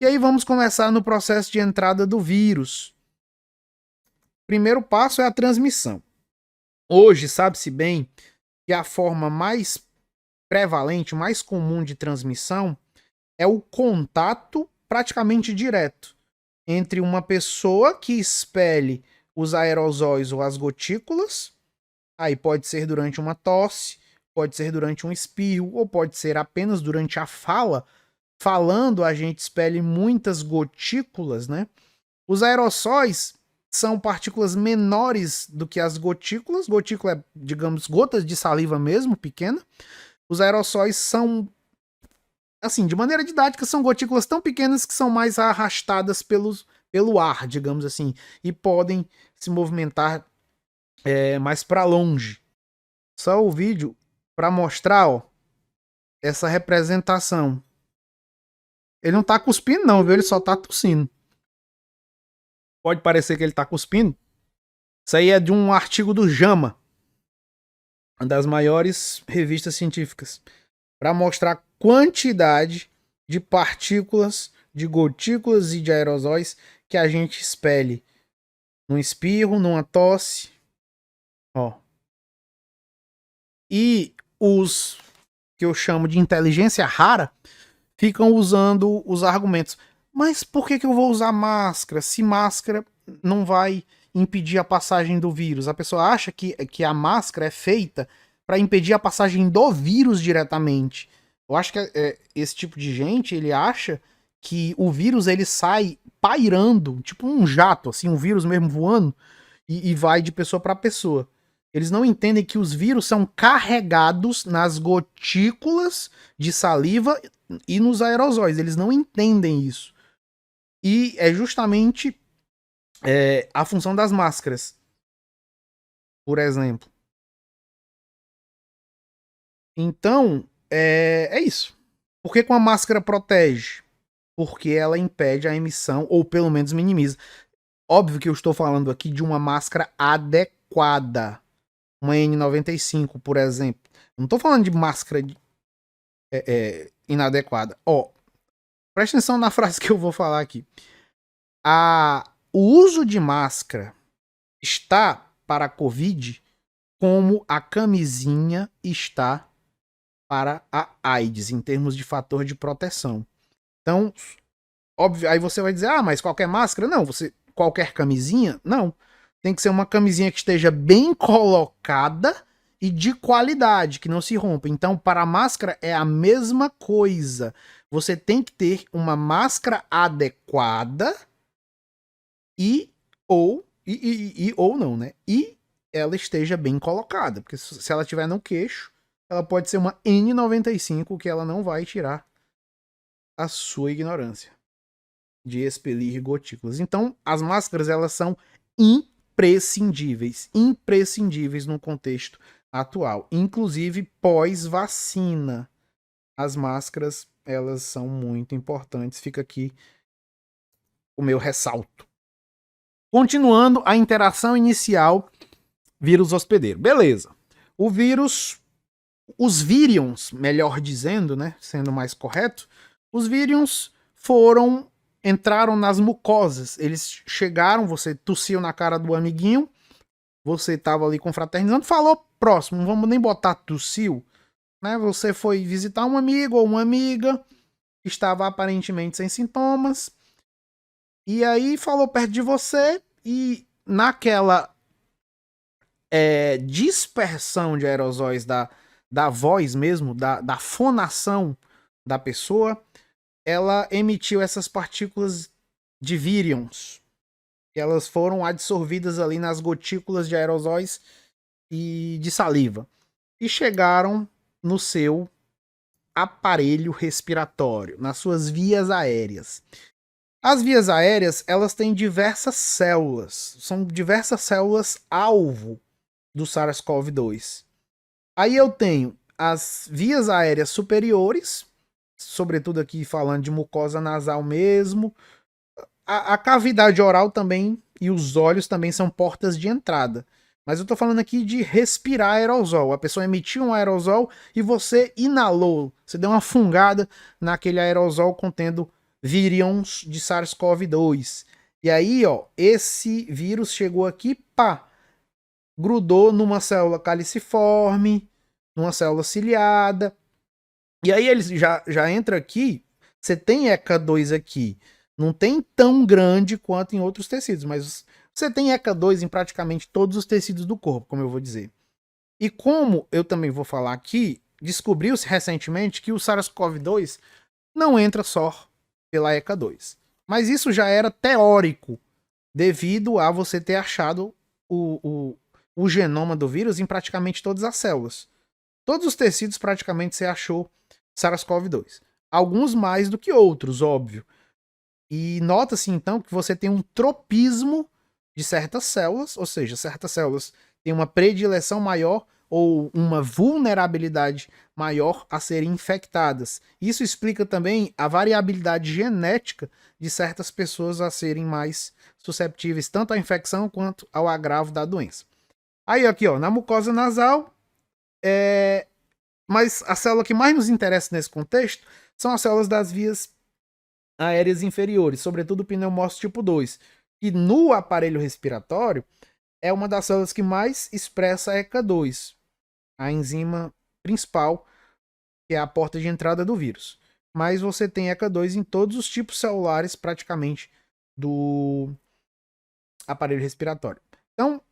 E aí vamos começar no processo de entrada do vírus. Primeiro passo é a transmissão. Hoje sabe-se bem que a forma mais prevalente, mais comum de transmissão é o contato praticamente direto entre uma pessoa que expele os aerosóis ou as gotículas, aí pode ser durante uma tosse, pode ser durante um espirro, ou pode ser apenas durante a fala. Falando, a gente expele muitas gotículas, né? Os aerossóis são partículas menores do que as gotículas. Gotícula é, digamos, gotas de saliva mesmo, pequena. Os aerossóis são, assim, de maneira didática, são gotículas tão pequenas que são mais arrastadas pelo ar, digamos assim, e podem se movimentar mais para longe. Só o vídeo para mostrar, ó, essa representação. Ele não tá cuspindo não, viu? Ele só tá tossindo. Pode parecer que ele tá cuspindo. Isso aí é de um artigo do JAMA, uma das maiores revistas científicas, para mostrar a quantidade de partículas, de gotículas e de aerosóis que a gente expele num espirro, numa tosse, ó. E os que eu chamo de inteligência rara ficam usando os argumentos. Mas por que eu vou usar máscara? Se máscara não vai impedir a passagem do vírus. A pessoa acha que a máscara é feita para impedir a passagem do vírus diretamente. Eu acho que esse tipo de gente, ele acha que o vírus ele sai pairando, tipo um jato, assim, um vírus mesmo voando, e vai de pessoa para pessoa. Eles não entendem que os vírus são carregados nas gotículas de saliva e nos aerosóis. Eles não entendem isso. E é justamente a função das máscaras. Por exemplo. Então, é isso. Por que a máscara protege? Porque ela impede a emissão, ou pelo menos minimiza. Óbvio que eu estou falando aqui de uma máscara adequada. Uma N95, por exemplo. Não estou falando de máscara inadequada. Ó, presta atenção na frase que eu vou falar aqui. O uso de máscara está para a Covid como a camisinha está para a AIDS, em termos de fator de proteção. Então, óbvio, aí você vai dizer, mas qualquer máscara? Não, qualquer camisinha? Não. Tem que ser uma camisinha que esteja bem colocada e de qualidade, que não se rompa. Então, para a máscara é a mesma coisa. Você tem que ter uma máscara adequada ou não, né? E ela esteja bem colocada, porque se ela estiver no queixo, ela pode ser uma N95 que ela não vai tirar a sua ignorância de expelir gotículas. Então, as máscaras elas são imprescindíveis no contexto atual, inclusive pós-vacina. As máscaras, elas são muito importantes. Fica aqui o meu ressalto. Continuando a interação inicial vírus hospedeiro. Beleza. O vírus, os virions, melhor dizendo, né, sendo mais correto, os virions entraram nas mucosas. Eles chegaram, você tossiu na cara do amiguinho, você estava ali confraternizando, falou próximo, não vamos nem botar tossiu, né? Você foi visitar um amigo ou uma amiga, estava aparentemente sem sintomas, e aí falou perto de você, e naquela dispersão de aerosóis da voz mesmo, da fonação da pessoa, ela emitiu essas partículas de virions, que elas foram absorvidas ali nas gotículas de aerosóis e de saliva, e chegaram no seu aparelho respiratório, nas suas vias aéreas. As vias aéreas, elas têm diversas células, são diversas células alvo do SARS-CoV-2. Aí eu tenho as vias aéreas superiores, sobretudo aqui falando de mucosa nasal mesmo. A cavidade oral também e os olhos também são portas de entrada. Mas eu tô falando aqui de respirar aerosol. A pessoa emitiu um aerosol e você inalou. Você deu uma fungada naquele aerosol contendo virions de SARS-CoV-2. E aí, ó, esse vírus chegou aqui, pá, grudou numa célula caliciforme, numa célula ciliada. E aí ele já entra aqui, você tem ECA2 aqui. Não tem tão grande quanto em outros tecidos, mas você tem ECA2 em praticamente todos os tecidos do corpo, como eu vou dizer. E como eu também vou falar aqui, descobriu-se recentemente que o SARS-CoV-2 não entra só pela ECA2. Mas isso já era teórico, devido a você ter achado o genoma do vírus em praticamente todas as células. Todos os tecidos praticamente você achou SARS-CoV-2. Alguns mais do que outros, óbvio. E nota-se então que você tem um tropismo de certas células, ou seja, certas células têm uma predileção maior ou uma vulnerabilidade maior a serem infectadas. Isso explica também a variabilidade genética de certas pessoas a serem mais susceptíveis tanto à infecção quanto ao agravo da doença. Aí aqui, ó, na mucosa nasal, mas a célula que mais nos interessa nesse contexto são as células das vias aéreas inferiores, sobretudo o pneumócito tipo 2, que no aparelho respiratório é uma das células que mais expressa a ECA2, a enzima principal, que é a porta de entrada do vírus. Mas você tem ECA2 em todos os tipos celulares, praticamente, do aparelho respiratório. Então,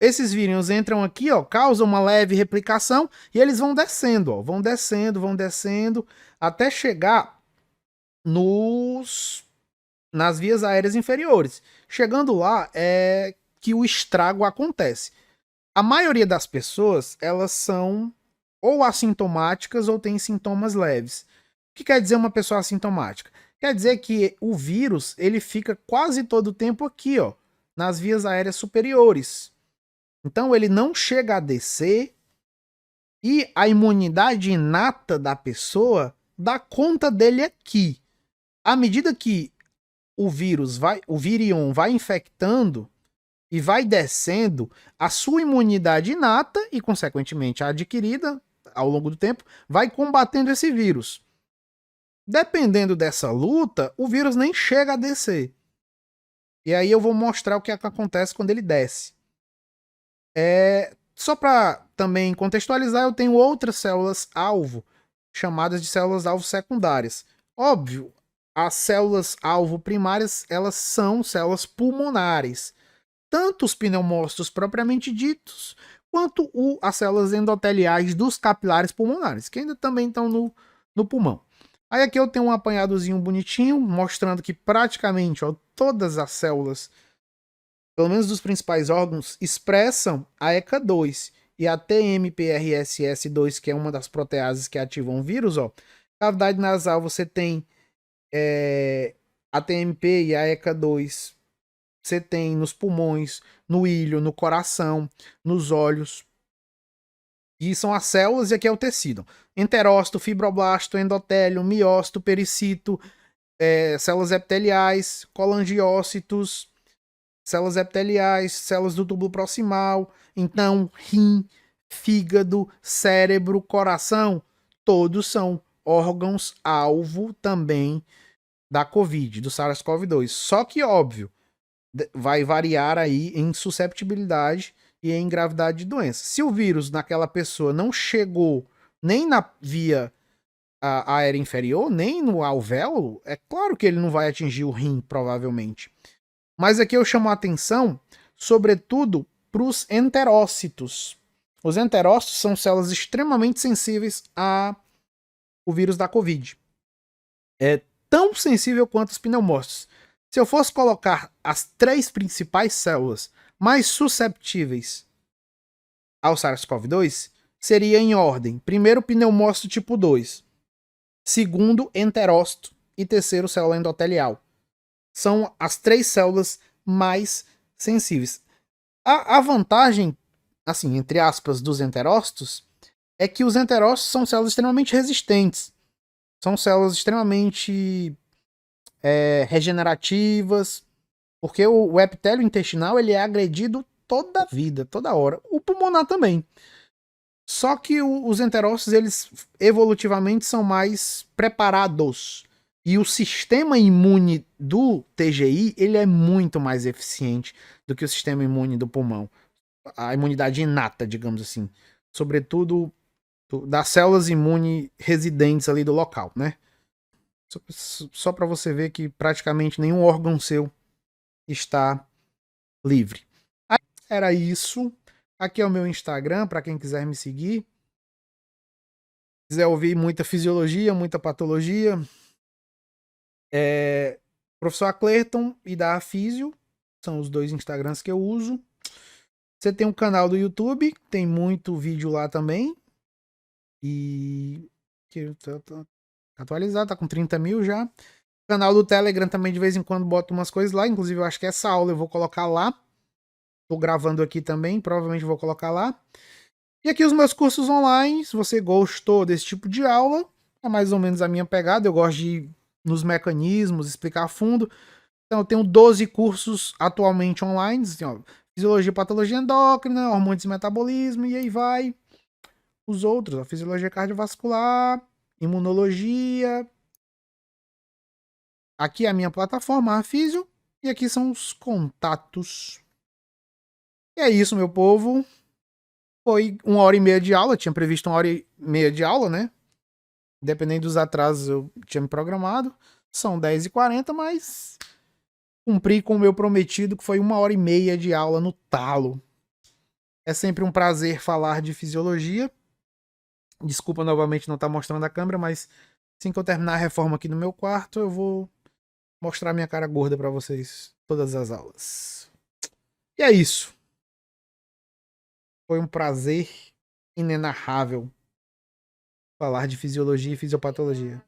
esses vírus entram aqui, ó, causam uma leve replicação e eles vão descendo, ó, vão descendo, até chegar nas vias aéreas inferiores. Chegando lá é que o estrago acontece. A maioria das pessoas, elas são ou assintomáticas ou têm sintomas leves. O que quer dizer uma pessoa assintomática? Quer dizer que o vírus, ele fica quase todo o tempo aqui, ó, nas vias aéreas superiores. Então ele não chega a descer e a imunidade inata da pessoa dá conta dele aqui. À medida que o virion vai infectando e vai descendo, a sua imunidade inata e, consequentemente, a adquirida ao longo do tempo, vai combatendo esse vírus. Dependendo dessa luta, o vírus nem chega a descer. E aí eu vou mostrar o que acontece quando ele desce. Só para também contextualizar, eu tenho outras células-alvo, chamadas de células-alvo secundárias. Óbvio, as células-alvo primárias, elas são células pulmonares. Tanto os pneumócitos propriamente ditos, quanto as células endoteliais dos capilares pulmonares, que ainda também estão no pulmão. Aí aqui eu tenho um apanhadozinho bonitinho, mostrando que praticamente, ó, todas as células, pelo menos dos principais órgãos, expressam a ECA2 e a TMPRSS2, que é uma das proteases que ativam o vírus. Ó. Cavidade nasal você tem a TMP e a ECA2. Você tem nos pulmões, no ilho, no coração, nos olhos. E são as células e aqui é o tecido. Enterócito, fibroblasto, endotélio, miócito, pericito, células epiteliais, colangiócitos, células do túbulo proximal. Então, rim, fígado, cérebro, coração, todos são órgãos-alvo também da COVID, do SARS-CoV-2. Só que, óbvio, vai variar aí em susceptibilidade e em gravidade de doença. Se o vírus naquela pessoa não chegou nem na via aérea inferior, nem no alvéolo, é claro que ele não vai atingir o rim, provavelmente. Mas aqui eu chamo a atenção, sobretudo, para os enterócitos. Os enterócitos são células extremamente sensíveis ao vírus da COVID. É tão sensível quanto os pneumócitos. Se eu fosse colocar as 3 principais células mais susceptíveis ao SARS-CoV-2, seria em ordem. Primeiro, pneumócito tipo 2. Segundo, enterócito. E terceiro, célula endotelial. São as 3 células mais sensíveis. A vantagem, assim, entre aspas, dos enterócitos é que os enterócitos são células extremamente resistentes. São células extremamente regenerativas, porque o epitélio intestinal ele é agredido toda a vida, toda hora. O pulmonar também. Só que os enterócitos, eles evolutivamente são mais preparados. E o sistema imune do TGI, ele é muito mais eficiente do que o sistema imune do pulmão. A imunidade inata, digamos assim. Sobretudo das células imunes residentes ali do local, né? Só para você ver que praticamente nenhum órgão seu está livre. Aí, era isso. Aqui é o meu Instagram, para quem quiser me seguir. Quiser ouvir muita fisiologia, muita patologia. Professor Clayton e da Afísio. São os dois Instagrams que eu uso. Você tem um canal do YouTube, tem muito vídeo lá também. E que tá atualizado, tá com 30 mil já. Canal do Telegram também de vez em quando boto umas coisas lá. Inclusive, eu acho que essa aula eu vou colocar lá. Tô gravando aqui também, provavelmente vou colocar lá. E aqui os meus cursos online. Se você gostou desse tipo de aula, é mais ou menos a minha pegada. Eu gosto de ir nos mecanismos, explicar a fundo. Então, eu tenho 12 cursos atualmente online. Assim, ó, fisiologia, patologia endócrina, hormônios e metabolismo, e aí vai os outros. A fisiologia cardiovascular, imunologia. Aqui é a minha plataforma, a Físio. E aqui são os contatos. E é isso, meu povo. Foi 1h30 de aula. Tinha previsto 1h30 de aula, né? Dependendo dos atrasos, eu tinha me programado. São 10h40, mas cumpri com o meu prometido, que foi 1h30 de aula no talo. É sempre um prazer falar de fisiologia. Desculpa novamente não estar mostrando a câmera, mas assim que eu terminar a reforma aqui no meu quarto, eu vou mostrar minha cara gorda para vocês todas as aulas. E é isso. Foi um prazer inenarrável falar de fisiologia e fisiopatologia.